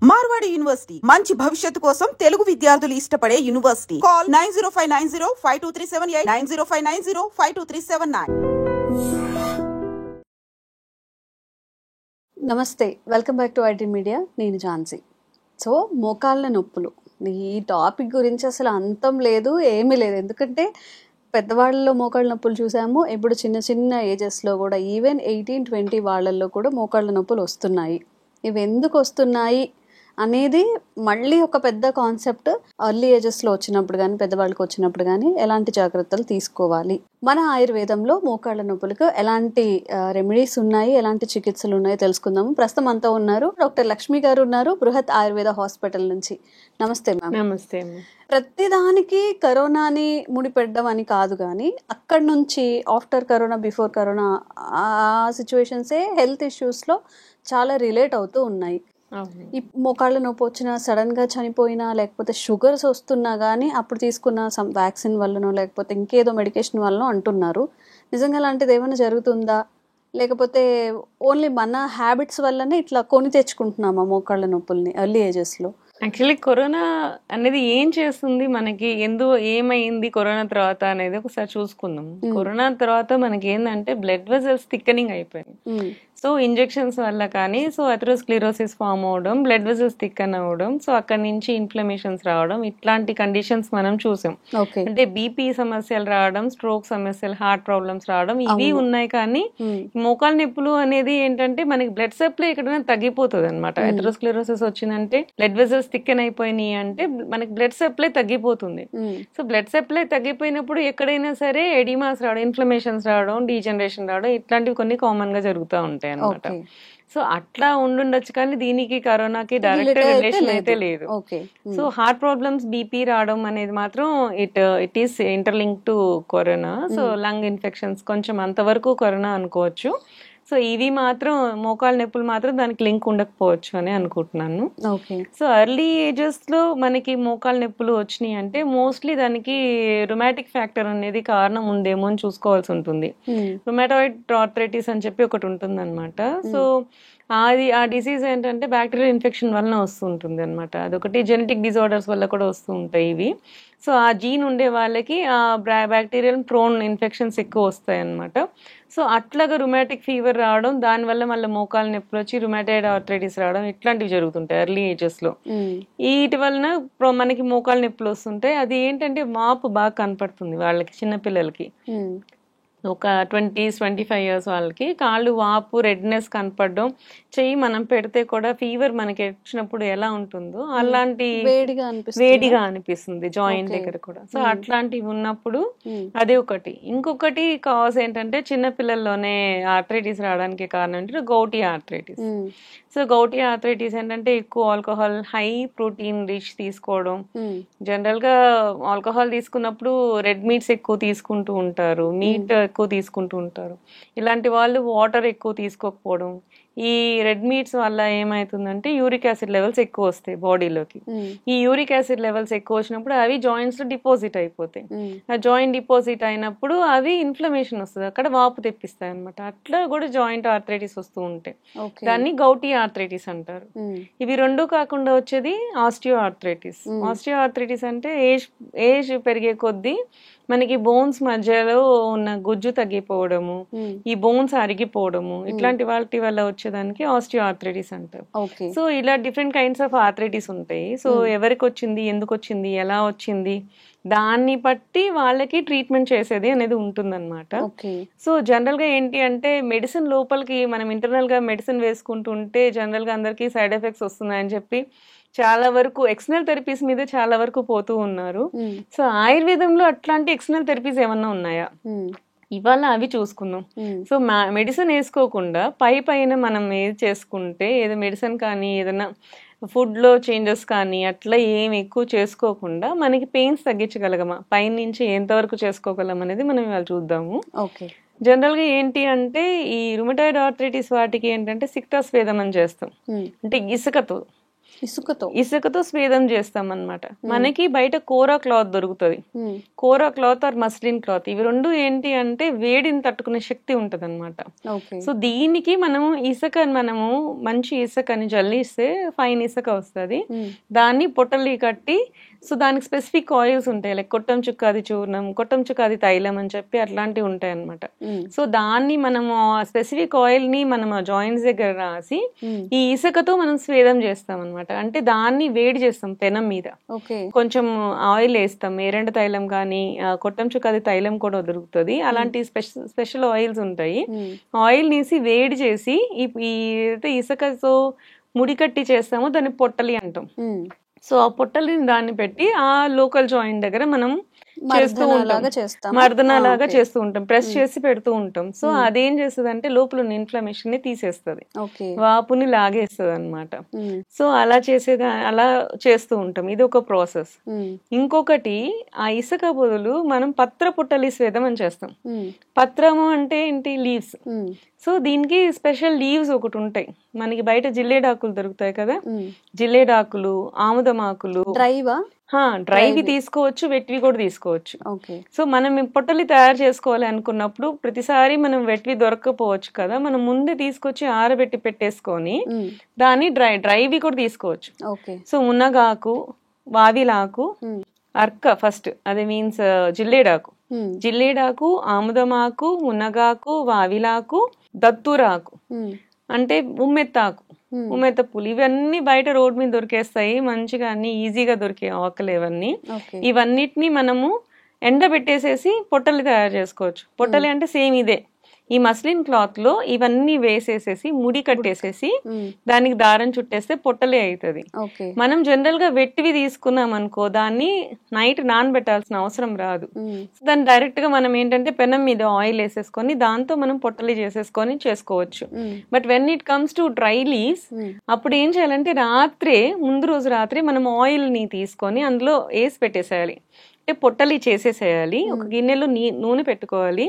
Marwadi university మంచి భవిష్యత్తు కోసం తెలుగు విద్యార్థులు ఇష్టపడే యూనివర్సిటీ. కాల్ 9059052378 9059052379. నమస్తే, welcome back to IT media. నేను ఝాన్సీ. సో మోకాళ్ళ నొప్పులు, ఈ టాపిక్ గురించి అసలు అంతం లేదు, ఏమీ లేదు. ఎందుకంటే పెద్దవాళ్ళలో మోకాళ్ళ నొప్పులు చూసాము, ఇప్పుడు చిన్న చిన్న ఏజెస్లో కూడా ఈవెన్ 18-20 వాళ్ళల్లో కూడా మోకాళ్ళ నొప్పులు వస్తున్నాయి. ఇవి ఎందుకు వస్తున్నాయి అనేది మళ్ళీ ఒక పెద్ద కాన్సెప్ట్. ఎర్లీ ఏజెస్లో వచ్చినప్పుడు కానీ పెద్దవాళ్ళకి వచ్చినప్పుడు కానీ ఎలాంటి జాగ్రత్తలు తీసుకోవాలి, మన ఆయుర్వేదంలో మోకాళ్ళ నొప్పులకు ఎలాంటి రెమెడీస్ ఉన్నాయి, ఎలాంటి చికిత్సలు ఉన్నాయో తెలుసుకుందాము. ప్రస్తుతం అంతా ఉన్నారు డాక్టర్ లక్ష్మి గారు ఉన్నారు, బృహత్ ఆయుర్వేద హాస్పిటల్ నుంచి. నమస్తే మ్యామ్. నమస్తే. ప్రతిదానికి కరోనాని ముడిపెట్టడం అని కాదు, కానీ అక్కడ నుంచి ఆఫ్టర్ కరోనా, బిఫోర్ కరోనా ఆ సిచ్యువేషన్సే హెల్త్ ఇష్యూస్లో చాలా రిలేట్ అవుతూ ఉన్నాయి. ఈ మోకాళ్ళ నొప్పి వచ్చినా, సడన్ గా చనిపోయినా, లేకపోతే షుగర్స్ వస్తున్నా కానీ అప్పుడు తీసుకున్న సమ్ వ్యాక్సిన్ వల్లనో లేకపోతే ఇంకేదో మెడికేషన్ వల్లనో అంటున్నారు. నిజంగా అలాంటిది ఏమైనా జరుగుతుందా, లేకపోతే ఓన్లీ మన హ్యాబిట్స్ వల్లనే ఇట్లా కొని తెచ్చుకుంటున్నామా మోకాళ్ళ నొప్పుల్ని ఎర్లీ ఏజెస్లో? యాక్చువల్లీ కరోనా అనేది ఏం చేస్తుంది మనకి, ఏమైంది కరోనా తర్వాత అనేది ఒకసారి చూసుకుందాం. కరోనా తర్వాత మనకి ఏంటంటే బ్లడ్ వెజల్స్ థిక్కనింగ్ అయిపోయింది. సో ఇంజెక్షన్స్ వల్ల కానీ, సో అథెరోస్క్లెరోసిస్ ఫామ్ అవడం, బ్లడ్ వెజల్స్ థిక్కన్ అవ్వడం, సో అక్కడ నుంచి ఇన్ఫ్లమేషన్స్ రావడం, ఇట్లాంటి కండిషన్స్ మనం చూసాం. అంటే బీపీ సమస్యలు రావడం, స్ట్రోక్ సమస్యలు, హార్ట్ ప్రాబ్లమ్స్ రావడం, ఇవి ఉన్నాయి. కానీ మోకాళ్ళ నొప్పులు అనేది ఏంటంటే మనకి బ్లడ్ సప్లై ఎక్కడైనా తగ్గిపోతుంది అనమాట. అథెరోస్క్లెరోసిస్ వచ్చిందంటే బ్లడ్ వెజల్స్ థిక్కన్ అయిపోయినాయి అంటే మనకి బ్లడ్ సప్లై తగ్గిపోతుంది. సో బ్లడ్ సప్లై తగ్గిపోయినప్పుడు ఎక్కడైనా సరే ఎడిమాస్ రావడం, ఇన్ఫ్లమేషన్స్ రావడం, డీజనరేషన్ రావడం, ఇట్లాంటివి కొన్ని కామన్ గా జరుగుతూ ఉంటాయి అన్నమాట. సో అట్లా ఉండుండొచ్చు, కానీ దీనికి కరోనాకి డైరెక్ట్ రిలేషన్ అయితే లేదు. సో హార్ట్ ప్రాబ్లమ్స్, బీపీ రావడం అనేది మాత్రం it is interlink to corona. So lung infections కొంచెం అంతవరకు కరోనా అనుకోవచ్చు. సో ఇవి మాత్రం మోకాళ్ళ నొప్పులు మాత్రం దానికి లింక్ ఉండకపోవచ్చు అని అనుకుంటున్నాను. సో ఎర్లీ ఏజెస్ లో మనకి మోకాళ్ళ నొప్పులు వచ్చినాయి అంటే మోస్ట్లీ దానికి రుమాటిక్ ఫ్యాక్టర్ అనేది కారణం ఉందేమో అని చూసుకోవాల్సి ఉంటుంది. రుమాటాయిడ్ ఆర్థరైటిస్ అని చెప్పి ఒకటి ఉంటుంది అనమాట. సో ఆ డిసీజ్ ఏంటంటే బ్యాక్టీరియల్ ఇన్ఫెక్షన్ వలన వస్తుంటుంది అనమాట. అదొకటి జెనెటిక్ డిజార్డర్స్ వల్ల కూడా వస్తూ ఉంటాయి ఇవి. సో ఆ జీన్ ఉండే వాళ్ళకి ఆ బ్యాక్టీరియల్ ప్రోన్ ఇన్ఫెక్షన్స్ ఎక్కువ వస్తాయి అనమాట. సో అట్లాగా రుమాటిక్ ఫీవర్ రావడం, దానివల్ల మళ్ళీ మోకాళ్ళ నొప్పులు వచ్చి రుమాటాయిడ్ ఆర్థరైటిస్ రావడం, ఇట్లాంటివి జరుగుతుంటాయి ఎర్లీ ఏజెస్ లో. వీటి వలన మనకి మోకాళ్ళ నొప్పులు వస్తుంటాయి. అది ఏంటంటే వాపు బాగా కనపడుతుంది వాళ్ళకి, చిన్నపిల్లలకి. ఒక 20-25 years వాళ్ళకి కాళ్ళు వాపు, రెడ్నెస్ కనపడడం, చెయ్యి మనం పెడితే కూడా ఫీవర్ మనకి వచ్చినప్పుడు ఎలా ఉంటుందో అలాంటి వేడిగా అనిపిస్తుంది జాయింట్ దగ్గర కూడా. సో అట్లాంటివి ఉన్నప్పుడు అదే ఒకటి. ఇంకొకటి కాజ్ ఏంటంటే చిన్న పిల్లల్లోనే ఆర్థరైటిస్ రావడానికి కారణం ఏంటంటే gouty arthritis. So gouty arthritis ఏంటంటే ఎక్కువ ఆల్కహాల్, హై ప్రోటీన్ రిచ్ తీసుకోవడం. జనరల్ గా ఆల్కహాల్ తీసుకున్నప్పుడు రెడ్ మీట్స్ ఎక్కువ తీసుకుంటూ ఉంటారు, మీట్ ఎక్కువ తీసుకుంటూ ఉంటారు. ఇలాంటి వాళ్ళు వాటర్ ఎక్కువ తీసుకోకపోవడం, ఈ రెడ్ మీట్స్ వల్ల ఏమైతుందంటే యూరిక్ యాసిడ్ లెవెల్స్ ఎక్కువ వస్తాయి బాడీలోకి. ఈ యూరిక్ యాసిడ్ లెవెల్స్ ఎక్కువ వచ్చినప్పుడు అవి జాయింట్స్ లో డిపాజిట్ అయిపోతాయి. ఆ జాయింట్ డిపాజిట్ అయినప్పుడు అవి ఇన్ఫ్లమేషన్ వస్తుంది, అక్కడ వాపు తెప్పిస్తాయి అనమాట. అట్లా కూడా జాయింట్ ఆర్థరైటిస్ వస్తూ ఉంటాయి. దాన్ని గౌటీ ఆర్థరైటిస్ అంటారు. ఇవి రెండు కాకుండా వచ్చేది ఆస్టియో ఆర్థరైటిస్. ఆస్టియో ఆర్థరైటిస్ అంటే ఏజ్ పెరిగే కొద్దీ మనకి బోన్స్ మధ్యలో ఉన్న గుజ్జు తగ్గిపోవడము, ఈ బోన్స్ అరిగిపోవడము, ఇట్లాంటి వాటి వల్ల వచ్చేదానికి ఆస్టియో ఆర్థరైటిస్ అంటారు. సో ఇలా డిఫరెంట్ కైండ్స్ ఆఫ్ ఆర్థరైటిస్ ఉంటాయి. సో ఎవరికి వచ్చింది, ఎందుకు వచ్చింది, ఎలా వచ్చింది, దాన్ని బట్టి వాళ్ళకి ట్రీట్మెంట్ చేసేది అనేది ఉంటుందన్నమాట. సో జనరల్ గా ఏంటి అంటే మెడిసిన్ లోపలికి మనం ఇంటర్నల్ గా మెడిసిన్ వేసుకుంటూ ఉంటే జనరల్ గా అందరికి సైడ్ ఎఫెక్ట్స్ వస్తున్నాయని చెప్పి చాలా వరకు ఎక్స్టర్నల్ థెరపీస్ మీద చాలా వరకు పోతూ ఉన్నారు. సో ఆయుర్వేదంలో అట్లాంటి ఎక్స్టర్నల్ థెరపీస్ ఏమన్నా ఉన్నాయా, ఇవాళ అవి చూసుకుందాం. సో మెడిసిన్ వేసుకోకుండా పైన మనం ఏది చేసుకుంటే, ఏదో మెడిసిన్ కానీ ఏదైనా ఫుడ్ లో చేంజెస్ కానీ అట్లా ఏం ఎక్కువ చేసుకోకుండా మనకి పెయిన్స్ తగ్గించగలగమా, పైనుంచి ఎంతవరకు చేసుకోగలం అనేది మనం ఇవాళ చూద్దాము. జనరల్ గా ఏంటి అంటే ఈ రుమటాయిడ్ ఆర్థరైటిస్ వాటికి ఏంటంటే సిక్తాస్వేదం అని చేస్తాం, అంటే ఇసుకతో ఇసుకతో స్వేదం చేస్తాం అన్నమాట. మనకి బయట కోరా క్లాత్ దొరుకుతుంది, కోరా క్లాత్ ఆర్ మస్లిన్ క్లాత్. ఇవి రెండు ఏంటి అంటే వేడిని తట్టుకునే శక్తి ఉంటది అనమాట. సో దీనికి మనము మనము మంచి ఇసుకని జల్లిస్తే ఫైన్ ఇసుక వస్తుంది. దాన్ని పొట్టలి కట్టి, సో దానికి స్పెసిఫిక్ ఆయిల్స్ ఉంటాయి, లైక్ కొట్టం చుక్కాది చూర్ణం, కొట్టం చుక్కాది తైలం అని చెప్పి అట్లాంటివి ఉంటాయి అనమాట. సో దాన్ని మనము స్పెసిఫిక్ ఆయిల్ ని మనం జాయింట్స్ దగ్గర రాసి ఈ ఇసుకతో మనం స్వేదం చేస్తాం అనమాట. అంటే దాన్ని వేడి చేస్తాం పెనం మీద, కొంచెం ఆయిల్ వేస్తాం, ఏరెండు తైలం కానీ కొట్టం చుక్కాది తైలం కూడా దొరుకుతుంది. అలాంటి స్పెషల్ ఆయిల్స్ ఉంటాయి. ఆయిల్ నీసి వేడి చేసి ఈ ఇసుకతో ముడికట్టి చేస్తామో దాన్ని పొట్టలి అంటాం. సో ఆ పొట్టలిని దాన్ని పెట్టి ఆ లోకల్ జాయింట్ దగ్గర మనం చేస్తూ ఉంటాం, మర్దనలాగా చేస్తూ ఉంటాం, ప్రెస్ చేసి పెడుతూ ఉంటాం. సో అదేం చేస్తుంది అంటే లోపల ఉన్న ఇన్ఫ్లమేషన్ ని తీసేస్తుంది, వాపుని లాగేస్తుంది అనమాట. సో అలా చేస్తూ ఉంటాం. ఇది ఒక ప్రాసెస్. ఇంకొకటి, ఆ ఇసుక బదులు మనం పత్ర పొట్టలి స్వేదం అని చేస్తాం. పత్రము అంటే ఏంటి? లీవ్స్. సో దీనికి స్పెషల్ లీవ్స్ ఒకటి ఉంటాయి మనకి. బయట జిల్లేడాకులు దొరుకుతాయి కదా, జిల్లేడాకులు, ఆముదమాకులు, డ్రైవి తీసుకోవచ్చు, వెట్వి కూడా తీసుకోవచ్చు. సో మనం పొట్టలి తయారు చేసుకోవాలి అనుకున్నప్పుడు ప్రతిసారి మనం వెట్వి దొరకకపోవచ్చు కదా, మనం ముందే తీసుకొచ్చి ఆరబెట్టి పెట్టేసుకొని దాన్ని డ్రైవి కూడా తీసుకోవచ్చు. సో మునగాకు, వావిలాకు, అర్క ఫస్ట్, అదే మీన్స్ జిల్లేడాకు, ఆముదమాకు, మునగాకు, వావిలాకు, దత్తూరాకు అంటే ఉమ్మెత్తాకు, ఉమ్మెత్త పూలు. ఇవన్నీ బయట రోడ్ మీద దొరికేస్తాయి మంచిగా, అన్ని ఈజీగా దొరికే ఆకులు ఇవన్నీ. ఇవన్నిటిని మనము ఎండబెట్టేసేసి పొట్టలు తయారు చేసుకోవచ్చు. పొట్టలి అంటే సేమ్ ఇదే, ఈ మస్లిన్ క్లాత్ లో ఇవన్నీ వేసేసేసి ముడి కట్టేసేసి దానికి దారం చుట్టేస్తే పొట్టలే అవుతుంది. మనం జనరల్ గా వెట్టివి తీసుకున్నాం అనుకో, దాన్ని నైట్ నానబెట్టాల్సిన అవసరం రాదు. దాన్ని డైరెక్ట్ గా మనం ఏంటంటే పెనం మీద ఆయిల్ వేసేసుకొని దాంతో మనం పొట్టలి చేసేసుకొని చేసుకోవచ్చు. But when it comes to dry leaves, అప్పుడు ఏం చేయాలంటే ముందు రోజు రాత్రి మనం ఆయిల్ ని తీసుకొని అందులో వేసి పెట్టేసేయాలి. అంటే పొట్టలి చేసేసేయాలి. ఒక గిన్నెలో నూనె పెట్టుకోవాలి.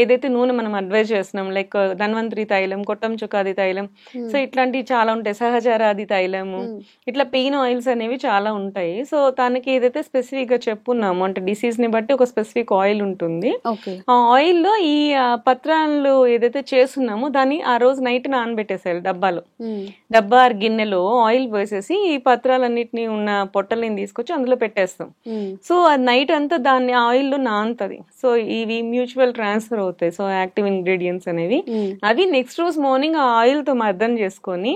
ఏదైతే నూనె మనం అడ్వైజ్ చేస్తున్నాం, లైక్ ధన్వంతరి తైలం, కొట్టం చుక్కాది తైలం, సో ఇట్లాంటివి చాలా ఉంటాయి, సహచరాది తైలము, ఇట్లా పెయిన్ ఆయిల్స్ అనేవి చాలా ఉంటాయి. సో దానికి ఏదైతే స్పెసిఫిక్ గా చెప్పున్నాము అంటే డిసీజ్ ని బట్టి ఒక స్పెసిఫిక్ ఆయిల్ ఉంటుంది. ఆ ఆయిల్ లో ఈ పత్రాలు ఏదైతే చేస్తున్నామో దాన్ని ఆ రోజు నైట్ నానబెట్టేసేయాలి. డబ్బా గిన్నెలో ఆయిల్ వేసేసి ఈ పత్రాలన్నిటిని ఉన్న పొట్టల్ని తీసుకొచ్చి అందులో పెట్టేస్తాం. సో అది నైట్ అంతా దాన్ని ఆయిల్ లో నానుతుంది. సో ఇవి మ్యూచువల్ ట్రాన్స్ఫర్ అవుతాయి. సో యాక్టివ్ ఇంగ్రీడియంట్స్ అనేవి అవి నెక్స్ట్ రోజు మార్నింగ్ ఆ ఆయిల్ తో మర్దన చేసుకొని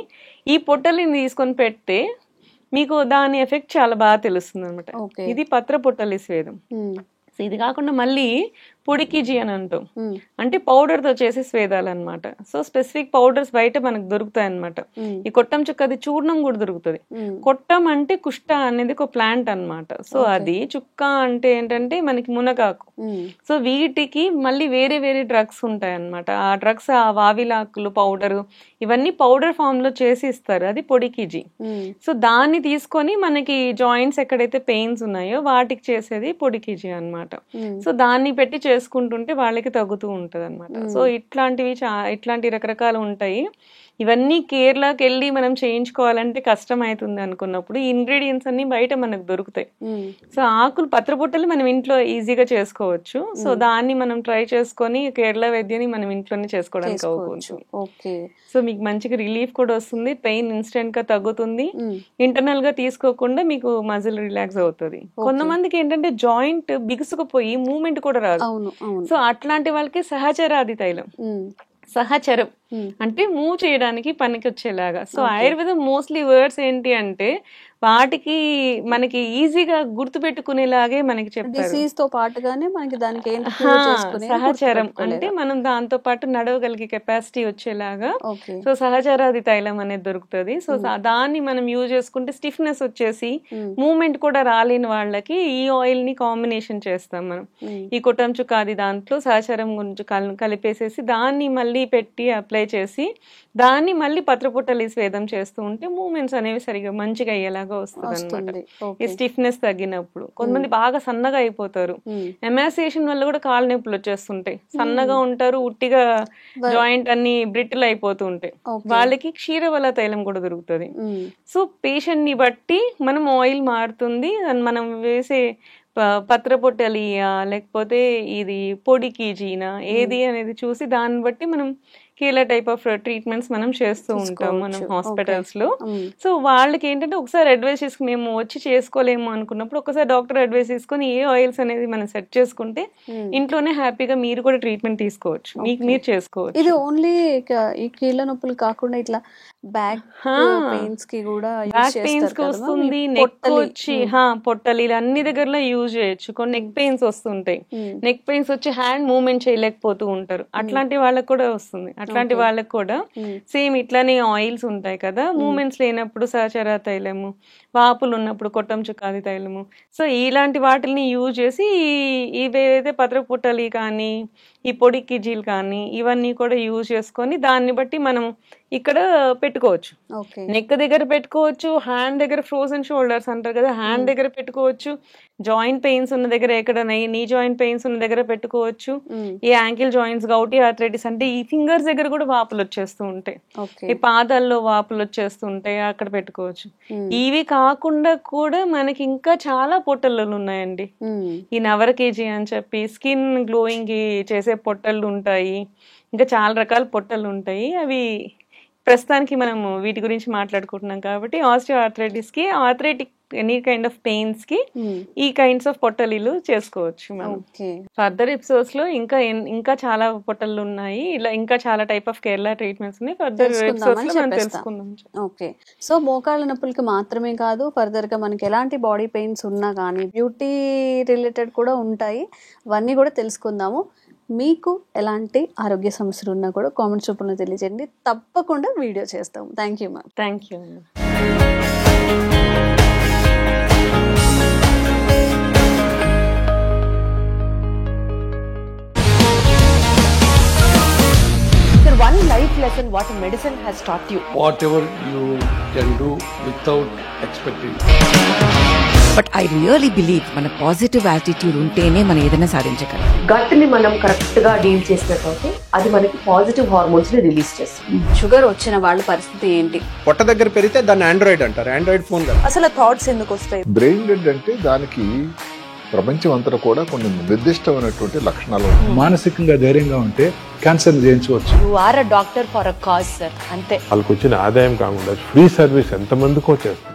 ఈ పొట్టలిని తీసుకొని పెడితే మీకు దాని ఎఫెక్ట్ చాలా బాగా తెలుస్తుంది అనమాట. ఇది పత్ర పొట్టలి స్వేదం. సో ఇది కాకుండా మళ్ళీ పొడికిజీ అని అంటాం, అంటే పౌడర్ తో చేసే స్వేదాలు అనమాట. సో స్పెసిఫిక్ పౌడర్స్ బయట మనకు దొరుకుతాయి అనమాట. ఈ కొట్టం చుక్కది చూర్ణం కూడా దొరుకుతుంది. కొట్టం అంటే కుష్ట అనేది ఒక ప్లాంట్ అనమాట. సో అది చుక్క అంటే ఏంటంటే మనకి మునగాకు. సో వీటికి మళ్ళీ వేరే వేరే డ్రగ్స్ ఉంటాయి అనమాట. ఆ డ్రగ్స్, ఆ వావిలాకులు పౌడర్, ఇవన్నీ పౌడర్ ఫామ్ లో చేసి ఇస్తారు, అది పొడికిజీ. సో దాన్ని తీసుకొని మనకి జాయింట్స్ ఎక్కడైతే పెయిన్స్ ఉన్నాయో వాటికి చేసేది పొడికిజీ అనమాట. సో దాన్ని పెట్టి చేసుకుంటుంటే వాళ్ళకి తగ్గుతూ ఉంటది అనమాట. సో ఇట్లాంటి రకరకాలు ఉంటాయి. ఇవన్నీ కేరళకి వెళ్ళి మనం చేయించుకోవాలంటే కష్టం అవుతుంది అనుకున్నప్పుడు ఈ ఇంగ్రీడియంట్స్ అన్ని బయట మనకు దొరుకుతాయి. సో ఆకులు, పత్రపుట్టలు మనం ఇంట్లో ఈజీగా చేసుకోవచ్చు. సో దాన్ని మనం ట్రై చేసుకొని కేరళ వైద్యాన్ని మనం ఇంట్లోనే చేసుకోవడానికి అవ్వచ్చు. సో మీకు మంచిగా రిలీఫ్ కూడా వస్తుంది, పెయిన్ ఇన్స్టెంట్ గా తగ్గుతుంది, ఇంటర్నల్ గా తీసుకోకుండా మీకు మజిల్ రిలాక్స్ అవుతుంది. కొంతమందికి ఏంటంటే జాయింట్ బిగుసుకుపోయి మూవ్మెంట్ కూడా రాదు. సో అట్లాంటి వాళ్ళకి సహచరాది తైలం, సహచరం అంటే మూవ్ చేయడానికి పనికి వచ్చేలాగా. సో ఆయుర్వేదం మోస్ట్లీ వర్డ్స్ ఏంటి అంటే వాటికి మనకి ఈజీగా గుర్తు పెట్టుకునేలాగే మనకి చెప్తారు. సహచరం అంటే మనం దాంతో పాటు నడవగలిగే కెపాసిటీ వచ్చేలాగా. సో సహచరాది తైలం అనేది దొరుకుతుంది. సో దాన్ని మనం యూజ్ చేసుకుంటే స్టిఫ్నెస్ వచ్చేసి మూవ్మెంట్ కూడా రాలేని వాళ్ళకి ఈ ఆయిల్ ని కాంబినేషన్ చేస్తాం మనం. ఈ కొట్టం చుక్కాది దాంట్లో సహచరం గురించి కలిపేసేసి దాన్ని మళ్ళీ పెట్టి అప్లై చేసి దాన్ని మళ్ళీ పత్రపుట్టలి స్వేదం చేస్తూ ఉంటే మూవ్మెంట్స్ అనేవి సరిగా మంచిగా అయ్యేలాగా లాగా వస్తుంది అనమాట. ఈ స్టిఫ్నెస్ తగ్గినప్పుడు కొంతమంది బాగా సన్నగా అయిపోతారు. ఎమాసియేషన్ వల్ల కూడా కాళ్ళ నొప్పులు వచ్చేస్తుంటాయి. సన్నగా ఉంటారు, ఉట్టిగా జాయింట్ అన్ని బ్రిటిల్ అయిపోతూ ఉంటాయి. వాళ్ళకి క్షీరవల్ల తైలం కూడా దొరుకుతుంది. సో పేషెంట్ ని బట్టి మనం ఆయిల్ మారుతుంది. మనం వేసే పత్ర పొట్టలియా లేకపోతే ఇది పొడి కీజీనా ఏది అనేది చూసి దాన్ని బట్టి మనం కీలా టైప్ ఆఫ్ ట్రీట్మెంట్స్ మనం చేస్తూ ఉంటాం మనం హాస్పిటల్స్ లో. సో వాళ్ళకి ఏంటంటే ఒకసారి అడ్వైస్ చేసుకుని మేము వచ్చి చేసుకోలేము అనుకున్నప్పుడు ఒకసారి డాక్టర్ అడ్వైస్ తీసుకొని ఏ ఆయిల్స్ అనేది మనం సెట్ చేసుకుంటే ఇంట్లోనే హ్యాపీగా మీరు కూడా ట్రీట్మెంట్ తీసుకోవచ్చు, మీకు మీరు చేసుకోవచ్చు. ఇది ఓన్లీ ఈ కీళ్ళ నొప్పులు కాకుండా ఇట్లా బ్యాక్ పెయిన్స్ కి కూడా బ్యాక్ పెయిన్స్ కి వస్తుంది, నెక్ వచ్చి పొట్టలు ఇలా అన్ని దగ్గరలో యూజ్ చేయొచ్చు. కొన్ని నెక్ పెయిన్స్ వస్తుంటాయి, నెక్ పెయిన్స్ వచ్చి హ్యాండ్ మూవ్మెంట్ చేయలేకపోతూ ఉంటారు, అట్లాంటి వాళ్ళకి కూడా వస్తుంది. అట్లాంటి వాళ్ళకి కూడా సేమ్ ఇట్లానే ఆయిల్స్ ఉంటాయి కదా, మూమెంట్స్ లేనప్పుడు సహచర తైలము, వాపులు ఉన్నప్పుడు కొట్టం చుక్కాది తైలము. సో ఇలాంటి వాటిని యూజ్ చేసి ఇవేదైతే పత్ర పుట్టలి కానీ ఈ పొడి కిజీలు కానీ ఇవన్నీ కూడా యూజ్ చేసుకొని దాన్ని బట్టి మనం ఇక్కడ పెట్టుకోవచ్చు. నెక్ దగ్గర పెట్టుకోవచ్చు, హ్యాండ్ దగ్గర ఫ్రోజన్ షోల్డర్స్ అంటారు కదా, హ్యాండ్ దగ్గర పెట్టుకోవచ్చు, జాయింట్ పెయిన్స్ ఉన్న దగ్గర ఎక్కడ నీ జాయింట్ పెయిన్స్ ఉన్న దగ్గర పెట్టుకోవచ్చు, ఈ యాంకిల్ జాయింట్స్ గౌటీ ఆర్థరైటిస్ అంటే ఈ ఫింగర్స్ దగ్గర కూడా వాపులు వచ్చేస్తూ ఉంటాయి, ఈ పాదాల్లో వాపులు వచ్చేస్తూ ఉంటాయి, అక్కడ పెట్టుకోవచ్చు. ఇవి కాకుండా కూడా మనకి ఇంకా చాలా పొట్టలు ఉన్నాయండి. ఈ నవర కేజీ అని చెప్పి స్కిన్ గ్లోయింగ్ కి చేసే పొట్టలు ఉంటాయి, ఇంకా చాలా రకాల పొట్టలు ఉంటాయి. అవి ప్రస్తుతానికి మనము వీటి గురించి మాట్లాడుకుంటున్నాం కాబట్టి ఆస్టియో ఆర్థరైటిస్ కి, arthritic any kind of pains కి ఈ కైండ్స్ ఆఫ్ పొట్టలీలు చేసుకోవచ్చు మనం. ఫర్దర్ ఎపిసోడ్స్ లో ఇంకా చాలా పొట్టలు ఉన్నాయి, ఇలా ఇంకా చాలా టైప్ ఆఫ్ కేరళ ట్రీట్మెంట్స్ ఉన్నాయి. ఫర్దర్ ఎపిసోడ్స్ లో మనం తెలుసుకుందాం. ఓకే, సో మోకాళ్ళ నొప్పులకి మాత్రమే కాదు, ఫర్దర్ గా మనకి ఎలాంటి బాడీ పెయిన్స్ ఉన్నా కానీ బ్యూటీ రిలేటెడ్ కూడా ఉంటాయి, అవన్నీ కూడా తెలుసుకుందాము. మీకు ఎలాంటి ఆరోగ్య సమస్యలు ఉన్నా కూడా కామెంట్స్ రూపంలో తెలియజేయండి, తప్పకుండా వీడియో చేస్తాము. Thank you ma'am. Thank you. One life lesson what medicine has taught you. Whatever you can do without expecting. But I really believe మన పాజిటివ్ యాటిట్యూడ్ ఉంటేనే మనం ఏదైనా సాధించగలం. గట్ ని మనం కరెక్ట్ గా డీల్ చేసినట్లయితే అది మనకి పాజిటివ్ హార్మోన్స్ ని రిలీజ్ చేస్తుంది. షుగర్ వచ్చిన వాళ్ళ పరిస్థితి ఏంటి? పొట్ట దగ్గర పెరిగితే దాన్ని ఆండ్రాయిడ్ అంటారు, ఆండ్రాయిడ్ ఫోన్ కదా. అసలు థాట్స్ ఎందుకు వస్తాయి? బ్రెయిన్ డెడ్ అంటే దానికి ప్రపంచం అంతా కూడా కొన్ని నిర్దిష్టమైనటువంటి లక్షణాలు. మానసికంగా ధైర్యంగా ఉంటే క్యాన్సర్ జయించవచ్చు. You are a doctor for a cause sir, అంతే. వాళ్ళకి వచ్చిన ఆదాయం కాకుండా ఫ్రీ సర్వీస్ ఎంతమందికో చేస్తారు.